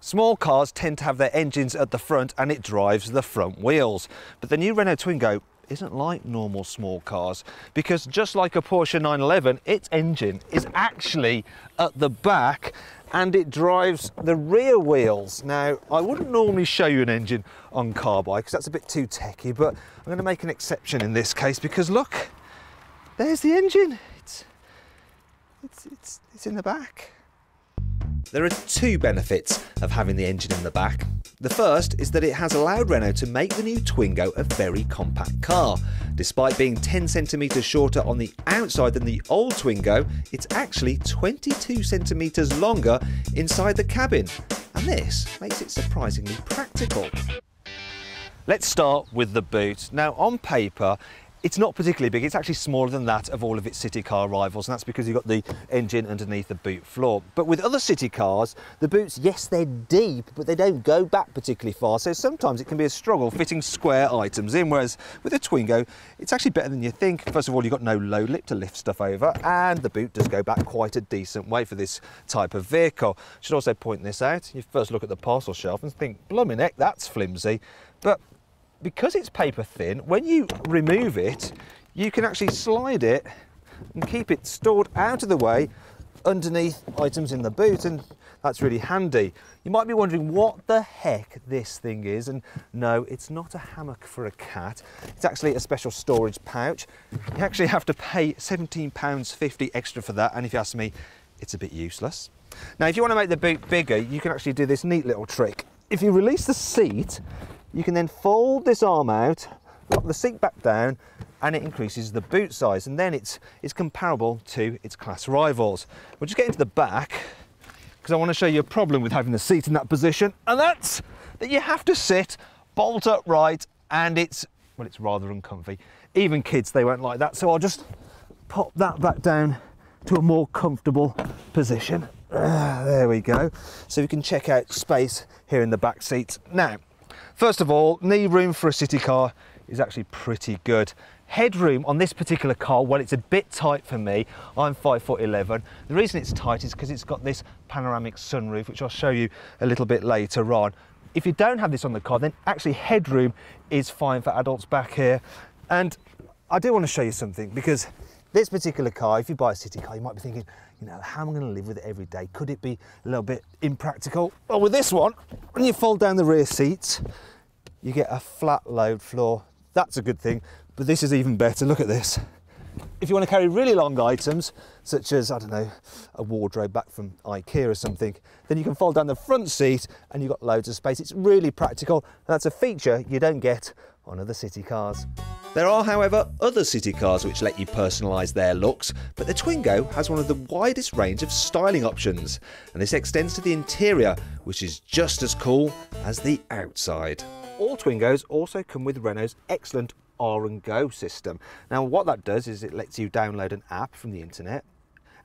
Small cars tend to have their engines at the front and it drives the front wheels. But the new Renault Twingo isn't like normal small cars, because just like a Porsche 911, its engine is actually at the back and it drives the rear wheels. Now, I wouldn't normally show you an engine on Carbuyer because that's a bit too techy, but I'm going to make an exception in this case because look, there's the engine. It's in the back. There are two benefits of having the engine in the back. The first is that it has allowed Renault to make the new Twingo a very compact car. Despite being 10 centimetres shorter on the outside than the old Twingo, it's actually 22 centimetres longer inside the cabin. And this makes it surprisingly practical. Let's start with the boot. Now, on paper, it's not particularly big. It's actually smaller than that of all of its city car rivals, and that's because you've got the engine underneath the boot floor. But with other city cars, the boots, yes, they're deep, but they don't go back particularly far, so sometimes it can be a struggle fitting square items in, whereas with a Twingo, it's actually better than you think. First of all, you've got no low lip to lift stuff over, and the boot does go back quite a decent way for this type of vehicle. I should also point this out. You first look at the parcel shelf and think, blimey heck, that's flimsy. But because it's paper thin, when you remove it, you can actually slide it and keep it stored out of the way underneath items in the boot, and that's really handy. You might be wondering what the heck this thing is, and no, it's not a hammock for a cat. It's actually a special storage pouch. You actually have to pay £17.50 extra for that, and if you ask me, it's a bit useless. Now, if you want to make the boot bigger, you can actually do this neat little trick. If you release the seat, you can then fold this arm out, lock the seat back down, and it increases the boot size, and then it's comparable to its class rivals. We'll just get into the back because I want to show you a problem with having the seat in that position, and that's that you have to sit bolt upright, and it's rather uncomfy. Even kids, they won't like that, so I'll just pop that back down to a more comfortable position. There we go. So we can check out space here in the back seats. Now, first of all, knee room for a city car is actually pretty good. Headroom on this particular car, well, it's a bit tight for me. I'm 5'11". The reason it's tight is because it's got this panoramic sunroof, which I'll show you a little bit later on. If you don't have this on the car, then actually headroom is fine for adults back here. And I do want to show you something, because this particular car, if you buy a city car, you might be thinking, you know, how am I going to live with it every day? Could it be a little bit impractical? Well, with this one, when you fold down the rear seats, you get a flat load floor. That's a good thing, but this is even better. Look at this. If you want to carry really long items, such as, I don't know, a wardrobe back from IKEA or something, then you can fold down the front seat and you've got loads of space. It's really practical, and that's a feature you don't get on other city cars. There are, however, other city cars which let you personalise their looks, but the Twingo has one of the widest range of styling options, and this extends to the interior, which is just as cool as the outside. All Twingos also come with Renault's excellent R&Go system. Now, what that does is it lets you download an app from the internet,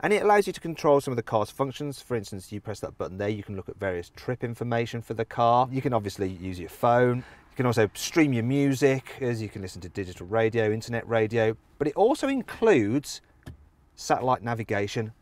and it allows you to control some of the car's functions. For instance, you press that button there, you can look at various trip information for the car. You can obviously use your phone. You can also stream your music, as you can listen to digital radio, internet radio, but it also includes satellite navigation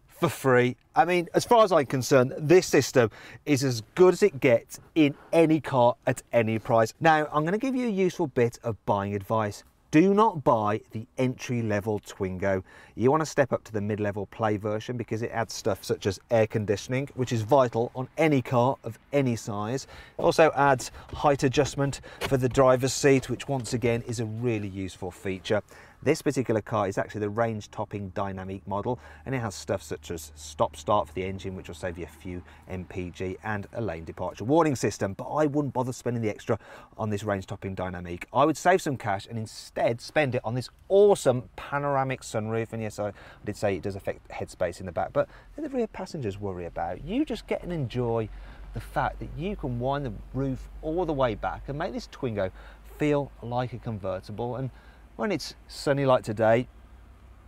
for free. I mean, as far as I'm concerned, this system is as good as it gets in any car at any price. Now, I'm going to give you a useful bit of buying advice. Do not buy the entry-level Twingo. You want to step up to the mid-level Play version, because it adds stuff such as air conditioning, which is vital on any car of any size. It also adds height adjustment for the driver's seat, which once again is a really useful feature. This particular car is actually the range-topping dynamic model, and it has stuff such as stop-start for the engine, which will save you a few mpg, and a lane departure warning system. But I wouldn't bother spending the extra on this range-topping dynamic. I would save some cash and instead spend it on this awesome panoramic sunroof. And yes, I did say it does affect headspace in the back, but the rear passengers worry about. You just get and enjoy the fact that you can wind the roof all the way back and make this Twingo feel like a convertible. And when it's sunny like today,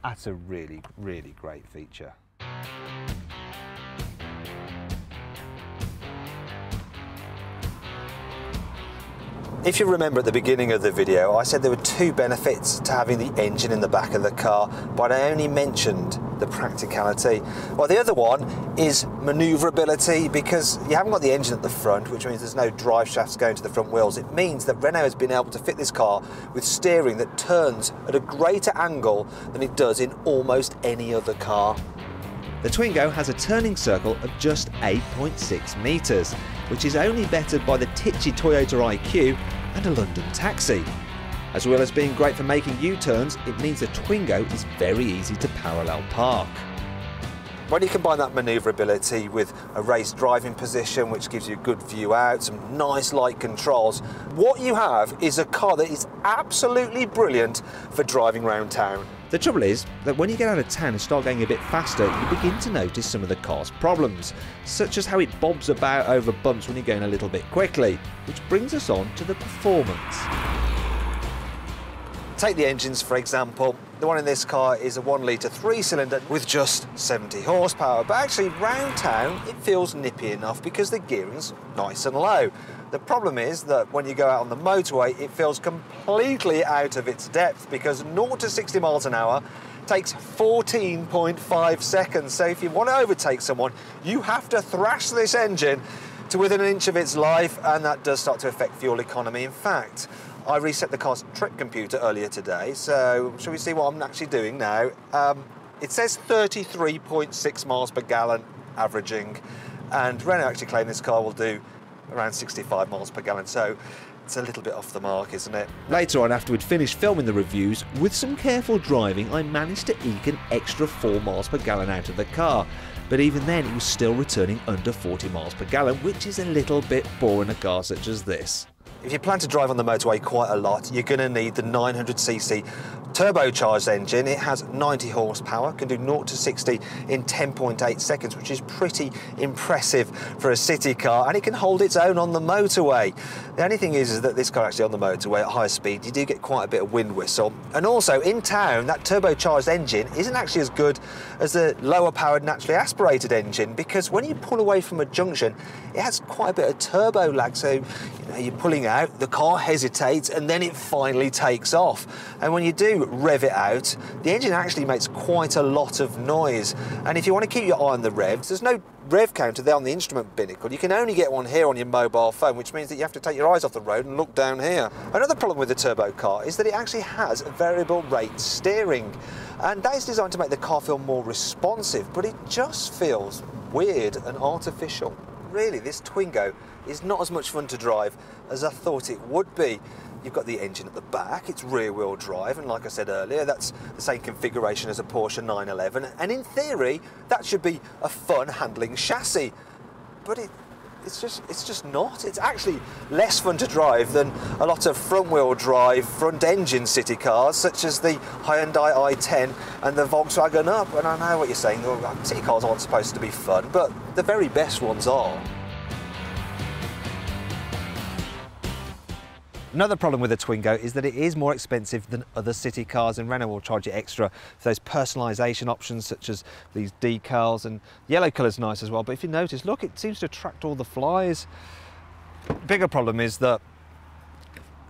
that's a really, really great feature. If you remember at the beginning of the video, I said there were two benefits to having the engine in the back of the car, but I only mentioned the practicality. Well, the other one is manoeuvrability, because you haven't got the engine at the front, which means there's no drive shafts going to the front wheels. It means that Renault has been able to fit this car with steering that turns at a greater angle than it does in almost any other car. The Twingo has a turning circle of just 8.6 metres, which is only bettered by the titchy Toyota IQ and a London taxi. As well as being great for making U-turns, it means the Twingo is very easy to parallel park. When you combine that manoeuvrability with a race driving position, which gives you a good view out, some nice light controls, what you have is a car that is absolutely brilliant for driving around town. The trouble is that when you get out of town and start going a bit faster, you begin to notice some of the car's problems, such as how it bobs about over bumps when you're going a little bit quickly, which brings us on to the performance. Take the engines, for example. The one in this car is a 1 litre 3-cylinder with just 70 horsepower, but actually round town it feels nippy enough because the gearing's nice and low. The problem is that when you go out on the motorway, it feels completely out of its depth, because 0 to 60 miles an hour takes 14.5 seconds. So if you want to overtake someone, you have to thrash this engine to within an inch of its life, and that does start to affect fuel economy. In fact, I reset the car's trip computer earlier today, so shall we see what I'm actually doing now? It says 33.6 miles per gallon averaging, and Renault actually claim this car will do around 65 miles per gallon, so it's a little bit off the mark, isn't it? Later on, after we'd finished filming the reviews, with some careful driving, I managed to eke an extra 4 miles per gallon out of the car. But even then, it was still returning under 40 miles per gallon, which is a little bit poor in a car such as this. If you plan to drive on the motorway quite a lot, you're going to need the 900cc turbocharged engine. It has 90 horsepower, can do 0 to 60 in 10.8 seconds, which is pretty impressive for a city car, and it can hold its own on the motorway. The only thing is that this car actually on the motorway at high speed, you do get quite a bit of wind whistle. And also in town, that turbocharged engine isn't actually as good as the lower powered naturally aspirated engine, because when you pull away from a junction, it has quite a bit of turbo lag. So you're pulling out, the car hesitates, and then it finally takes off. And when you do rev it out, the engine actually makes quite a lot of noise. And if you want to keep your eye on the revs, there's no rev counter there on the instrument binnacle. You can only get one here on your mobile phone, which means that you have to take your eyes off the road and look down here. Another problem with the turbo car is that it actually has variable rate steering, and that is designed to make the car feel more responsive, but it just feels weird and artificial. Really, this Twingo is not as much fun to drive as I thought it would be. You've got the engine at the back, it's rear-wheel drive, and like I said earlier, that's the same configuration as a Porsche 911, and in theory, that should be a fun handling chassis. But it's just not. It's actually less fun to drive than a lot of front-wheel drive, front-engine city cars, such as the Hyundai i10 and the Volkswagen Up. And I know what you're saying, city cars aren't supposed to be fun, but the very best ones are. Another problem with the Twingo is that it is more expensive than other city cars, and Renault will charge you extra for those personalisation options such as these decals, and yellow colour's nice as well, but if you notice, look, it seems to attract all the flies. Bigger problem is that,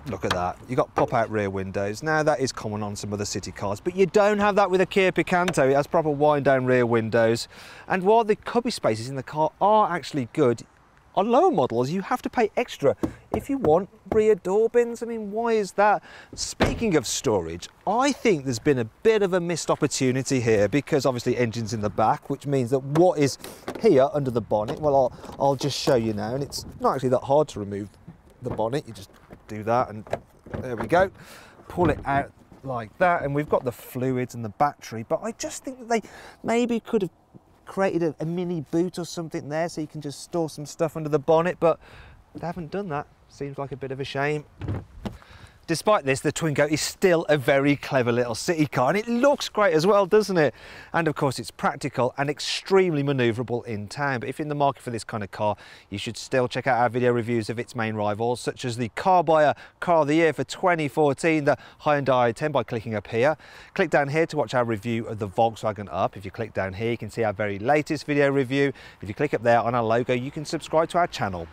look at that, you've got pop-out rear windows. Now that is common on some other city cars, but you don't have that with a Kia Picanto. It has proper wind-down rear windows, and while the cubby spaces in the car are actually good, on lower models, you have to pay extra if you want rear door bins. I mean, why is that? Speaking of storage, I think there's been a bit of a missed opportunity here, because obviously engine's in the back, which means that what is here under the bonnet, well, I'll just show you now, and it's not actually that hard to remove the bonnet. You just do that, and there we go. Pull it out like that, and we've got the fluids and the battery, but I just think that they maybe could have created a mini boot or something there so you can just store some stuff under the bonnet, but they haven't done that. Seems like a bit of a shame. Despite this, the Twingo is still a very clever little city car, and it looks great as well, doesn't it? And of course, it's practical and extremely manoeuvrable in town. But if you're in the market for this kind of car, you should still check out our video reviews of its main rivals, such as the Carbuyer Car of the Year for 2014, the Hyundai i10, by clicking up here. Click down here to watch our review of the Volkswagen Up. If you click down here, you can see our very latest video review. If you click up there on our logo, you can subscribe to our channel.